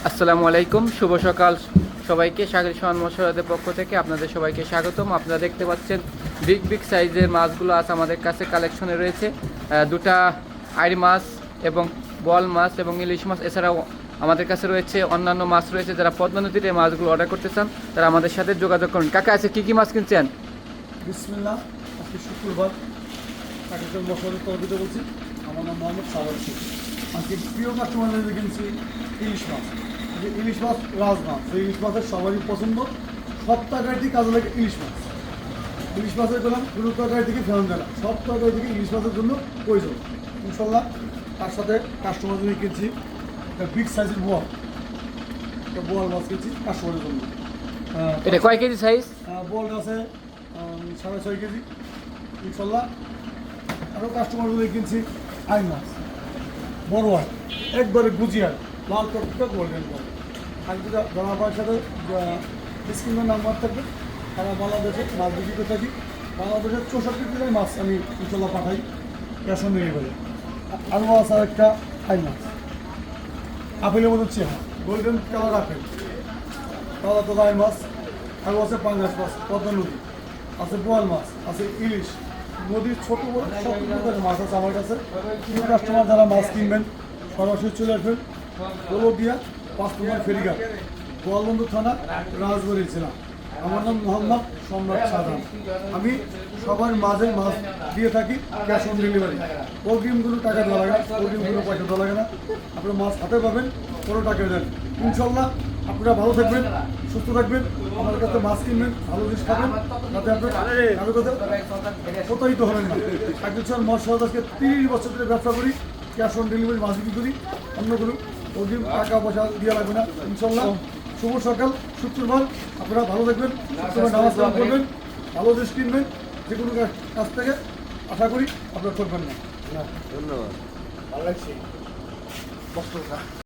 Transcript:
আসসালামু আলাইকুম, শুভ সকাল সবাইকে। সাগর সোহান মশারদের পক্ষ থেকে আপনাদের সবাইকে স্বাগতম। আপনারা দেখতে পাচ্ছেন বিগ বিগ সাইজের মাছগুলো আজ আমাদের কাছে কালেকশনে রয়েছে। দুটা আইড় মাছ এবং বল মাছ এবং ইলিশ মাছ, এছাড়াও আমাদের কাছে রয়েছে অন্যান্য মাছ রয়েছে। যারা পদ্মা নদীতে এই মাছগুলো অর্ডার করতে চান তারা আমাদের সাথে যোগাযোগ করুন। কাকা আছে কী কী মাছ কিনছেন? বিসমিল্লাহ, আজকে শুক্রবার, কাকির মশলার তরফিতে বলছি। আমার নাম মোহাম্মদ সাওয়ার শেখ। আজকে প্রিয় কাস্টমারদের কিনছি ইলিশ মাছ। যে ইলিশ মাছ রাজ মাছ, সেই ইলিশ মাছের সবারই পছন্দ। সব তরকারি কাজে লাগে ইলিশ মাছ। ইলিশ মাছের গেলাম কোনো তরকারি থেকে ফেরত দেয় না, সব তরকারি থেকে ইলিশ মাছের জন্য প্রয়োজন ইনশাল্লাহ। তার সাথে কাস্টমার জন্য কিনছি একটা বিগ সাইজের বোয়াল, একটা বোয়াল মাছ কিনছি কাস্টমারের জন্য। এটা কয় কেজি সাইজ? বোয়ালটা আছে 6.5 কেজি ইনশাল্লাহ। আরও কাস্টমার গুলো কিনছি আই মাছ, বড় আই, একবারে গুজিয়ার লাল টকটক গোল্ডেন বল। আর যেটা জনাবার সাথে স্ক্রিনের নাম্বার থাকবে, সারা বাংলাদেশে মাছ বিক্রি করে থাকি। বাংলাদেশের 64 জেলায় মাছ আমি ইনশাল্লাহ পাঠাই, ক্যাশ অন ডেলিভারি। আরও মাছ আর একটা আই মাছ, আপেলের মতো চেহারা, গোল্ডেন কালার আপেল, তাহলে তো আই মাছ। আরও আছে পাঙ্গাস মাছ, পদ্মা নদী আছে, বোয়াল মাছ আছে, ইলিশ নদীর ছোট বড় সব প্রকারের মাছ আছে আমার কাছে। কিছু কাস্টমার যারা মাছ কিনবেন সরাসরি চলে আসবেন গোলদিয়া 5 নম্বর ফেরিঘাট, গোয়ালবন্দর থানা, রাজবাড়ি জেলা। আমার নাম মোহাম্মদ সম্রাট শাহজাহান। আমি সবার মাঝে মাছ দিয়ে থাকি ক্যাশ অন ডেলিভারি। অগ্রিমগুলো টাকা দেওয়া লাগে না, অগ্রিমগুলো পয়সা দেওয়া লাগে না। আপনারা মাছ হাতে পাবেন, কোনো টাকা দেন ইনশাল্লাহ। আপনারা ভালো থাকবেন, সুস্থ থাকবেন, আমার কাছে মাছ কিনবেন, ভালো জিনিস খাবেন, যাতে আপনার প্রতারিত হবেন না। একজন মশলা আজকে 30 বছর ধরে ব্যবসা করি, ক্যাশ অন ডেলিভারি মাছ বিক্রি করি। অন্যগুলো অগ্রিম টাকা পয়সা দেওয়া লাগবে না ইনশাল্লাহ। শুভ সকাল, শুক্রবার। আপনারা ভালো থাকবেন, শুক্রবার নামাজ কালাম করবেন, ভালো জিনিস কিনবেন, যে কোনো কাছ থেকে আশা করি আপনারা করবেন না। ধন্যবাদ, ভালো লাগছে।